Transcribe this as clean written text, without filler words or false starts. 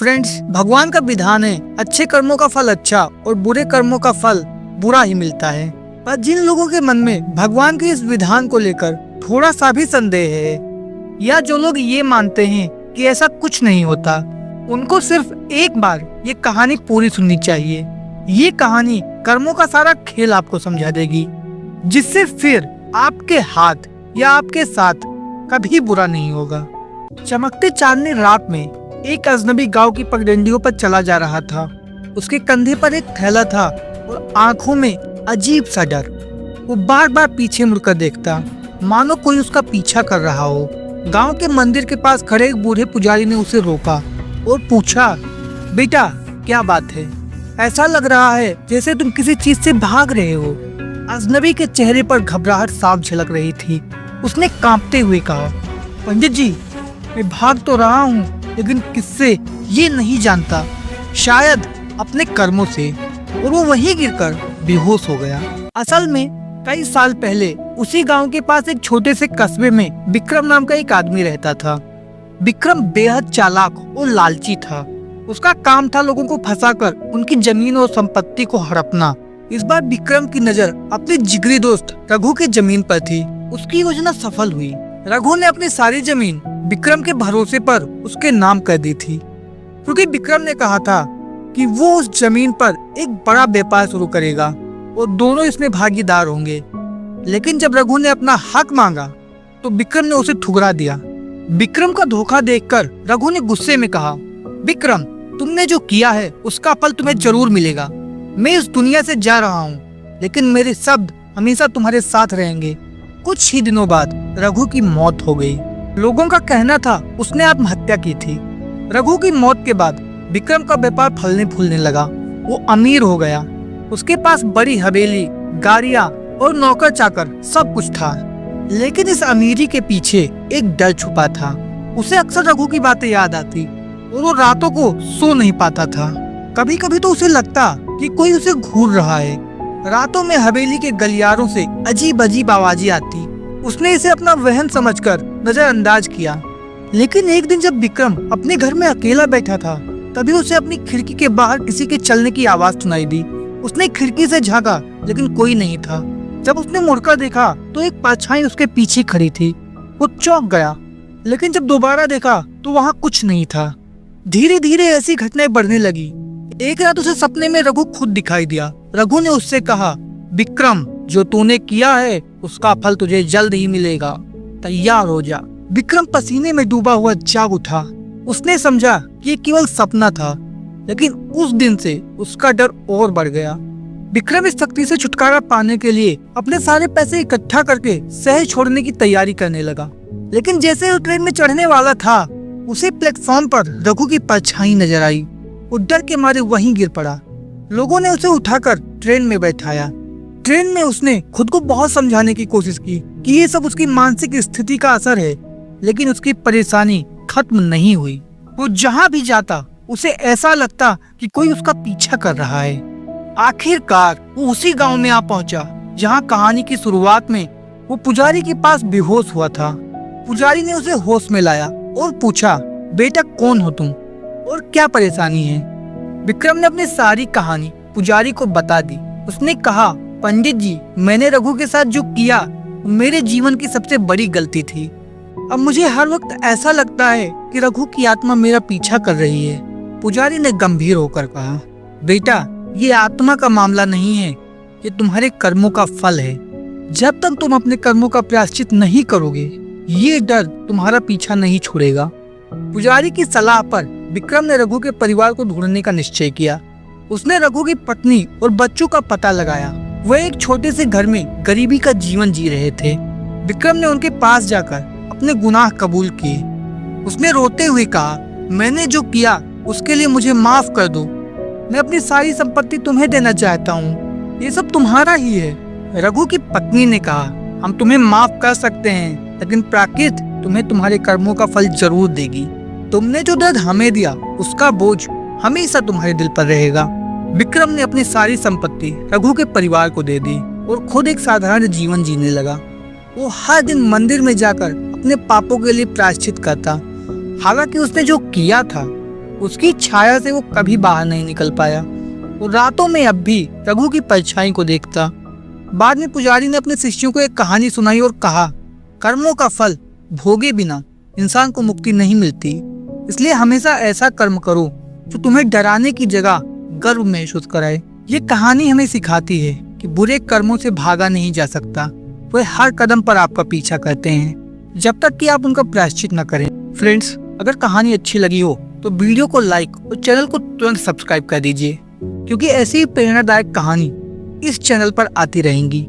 Friends, भगवान का विधान है अच्छे कर्मों का फल अच्छा और बुरे कर्मों का फल बुरा ही मिलता है। पर जिन लोगों के मन में भगवान के इस विधान को लेकर थोड़ा सा भी संदेह है, या जो लोग ये मानते हैं कि ऐसा कुछ नहीं होता, उनको सिर्फ एक बार ये कहानी पूरी सुननी चाहिए। ये कहानी कर्मों का सारा खेल आपको समझा देगी, जिससे फिर आपके हाथ या आपके साथ कभी बुरा नहीं होगा। चमकते चांदनी रात में एक अजनबी गांव की पगडंडियों पर चला जा रहा था। उसके कंधे पर एक थैला था और आंखों में अजीब सा डर। वो बार बार पीछे मुड़कर देखता, मानो कोई उसका पीछा कर रहा हो। गांव के मंदिर के पास खड़े एक बूढ़े पुजारी ने उसे रोका और पूछा, बेटा क्या बात है? ऐसा लग रहा है जैसे तुम किसी चीज से भाग रहे हो। अजनबी के चेहरे पर घबराहट साफ झलक रही थी। उसने कांपते हुए कहा, पंडित जी, मैं भाग तो रहा हूँ, लेकिन किससे ये नहीं जानता। शायद अपने कर्मों से। और वो वहीं गिरकर बेहोश हो गया। असल में कई साल पहले उसी गांव के पास एक छोटे से कस्बे में विक्रम नाम का एक आदमी रहता था। विक्रम बेहद चालाक और लालची था। उसका काम था लोगों को फंसाकर उनकी जमीन और संपत्ति को हड़पना। इस बार विक्रम की नजर अपने जिगरी दोस्त रघु की जमीन पर थी। उसकी योजना सफल हुई। रघु ने अपनी सारी जमीन विक्रम के भरोसे पर उसके नाम कर दी थी, क्योंकि विक्रम ने कहा था कि वो उस जमीन पर एक बड़ा व्यापार शुरू करेगा और दोनों इसमें भागीदार होंगे। लेकिन जब रघु ने अपना हक मांगा तो विक्रम ने उसे ठुकरा दिया। विक्रम का धोखा देखकर रघु ने गुस्से में कहा, विक्रम, तुमने जो किया है उसका फल तुम्हें जरूर मिलेगा। मैं इस दुनिया से जा रहा हूँ, लेकिन मेरे शब्द हमेशा तुम्हारे साथ रहेंगे। कुछ ही दिनों बाद रघु की मौत हो गई। लोगों का कहना था उसने आत्महत्या की थी। रघु की मौत के बाद विक्रम का व्यापार फलने फूलने लगा। वो अमीर हो गया। उसके पास बड़ी हवेली, गाड़ियां और नौकर चाकर सब कुछ था। लेकिन इस अमीरी के पीछे एक डर छुपा था। उसे अक्सर रघु की बातें याद आती और वो रातों को सो नहीं पाता था। कभी कभी तो उसे लगता कि कोई उसे घूर रहा है। रातों में हवेली के गलियारों से अजीब अजीब आवाजें आती। उसने इसे अपना वहन समझकर नजरअंदाज किया। लेकिन एक दिन जब विक्रम अपने घर में अकेला बैठा था, तभी उसे अपनी खिड़की के बाहर किसी के चलने की आवाज सुनाई दी। उसने खिड़की से झांका, लेकिन कोई नहीं था। जब उसने मुड़कर देखा तो एक परछाई उसके पीछे खड़ी थी। वो चौंक गया, लेकिन जब दोबारा देखा तो वहाँ कुछ नहीं था। धीरे धीरे ऐसी घटनाएं बढ़ने लगी। एक रात उसे सपने में रघु खुद दिखाई दिया। रघु ने उससे कहा, विक्रम, जो तूने किया है उसका फल तुझे जल्द ही मिलेगा, तैयार हो जा। विक्रम पसीने में डूबा हुआ जाग उठा। उसने समझा कि ये केवल सपना था, लेकिन उस दिन से उसका डर और बढ़ गया। विक्रम इस शक्ति से छुटकारा पाने के लिए अपने सारे पैसे इकट्ठा करके शहर छोड़ने की तैयारी करने लगा। लेकिन जैसे वो ट्रेन में चढ़ने वाला था, उसे प्लेटफॉर्म पर रघु की परछाई नजर आई। वो डर के मारे वहीं गिर पड़ा। लोगों ने उसे उठाकर ट्रेन में बैठाया। ट्रेन में उसने खुद को बहुत समझाने की कोशिश की कि ये सब उसकी मानसिक स्थिति का असर है, लेकिन उसकी परेशानी खत्म नहीं हुई। वो जहाँ भी जाता उसे ऐसा लगता कि कोई उसका पीछा कर रहा है। आखिरकार वो उसी गांव में आ पहुंचा जहाँ कहानी की शुरुआत में वो पुजारी के पास बेहोश हुआ था। पुजारी ने उसे होश में लाया और पूछा, बेटा कौन हो तुम और क्या परेशानी है? विक्रम ने अपनी सारी कहानी पुजारी को बता दी। उसने कहा, पंडित जी, मैंने रघु के साथ जो किया मेरे जीवन की सबसे बड़ी गलती थी। अब मुझे हर वक्त ऐसा लगता है कि रघु की आत्मा मेरा पीछा कर रही है। पुजारी ने गंभीर होकर कहा, बेटा, ये आत्मा का मामला नहीं है, ये तुम्हारे कर्मों का फल है। जब तक तुम अपने कर्मों का प्रायश्चित नहीं करोगे, ये डर तुम्हारा पीछा नहीं छोड़ेगा। पुजारी की सलाह पर विक्रम ने रघु के परिवार को ढूंढने का निश्चय किया। उसने रघु की पत्नी और बच्चों का पता लगाया। वह एक छोटे से घर में गरीबी का जीवन जी रहे थे। विक्रम ने उनके पास जाकर अपने गुनाह कबूल किए। उसने रोते हुए कहा, मैंने जो किया उसके लिए मुझे माफ कर दो। मैं अपनी सारी संपत्ति तुम्हें देना चाहता हूँ, ये सब तुम्हारा ही है। रघु की पत्नी ने कहा, हम तुम्हें माफ कर सकते हैं, लेकिन प्रकृति तुम्हें तुम्हारे कर्मों का फल जरूर देगी। तुमने जो दर्द हमें दिया उसका बोझ हमेशा तुम्हारे दिल पर रहेगा। विक्रम ने अपनी सारी संपत्ति रघु के परिवार को दे दी और खुद एक साधारण जीवन जीने लगा। वो हर दिन मंदिर में जाकर अपने पापों के लिए प्रायश्चित करता। हालांकि उसने जो किया था उसकी छाया से वो कभी बाहर नहीं निकल पाया। वो रातों में अब भी रघु की परछाई को देखता। बाद में पुजारी ने अपने शिष्यों को एक कहानी सुनाई और कहा, कर्मों का फल भोगे बिना इंसान को मुक्ति नहीं मिलती। इसलिए हमेशा ऐसा कर्म करो जो तुम्हें डराने की जगह गर्व महसूस कराए। ये कहानी हमें सिखाती है कि बुरे कर्मों से भागा नहीं जा सकता। वे हर कदम पर आपका पीछा करते हैं जब तक कि आप उनका प्रायश्चित न करें। फ्रेंड्स, अगर कहानी अच्छी लगी हो तो वीडियो को लाइक और चैनल को तुरंत सब्सक्राइब कर दीजिए, क्योंकि ऐसी प्रेरणादायक कहानी इस चैनल पर आती रहेंगी।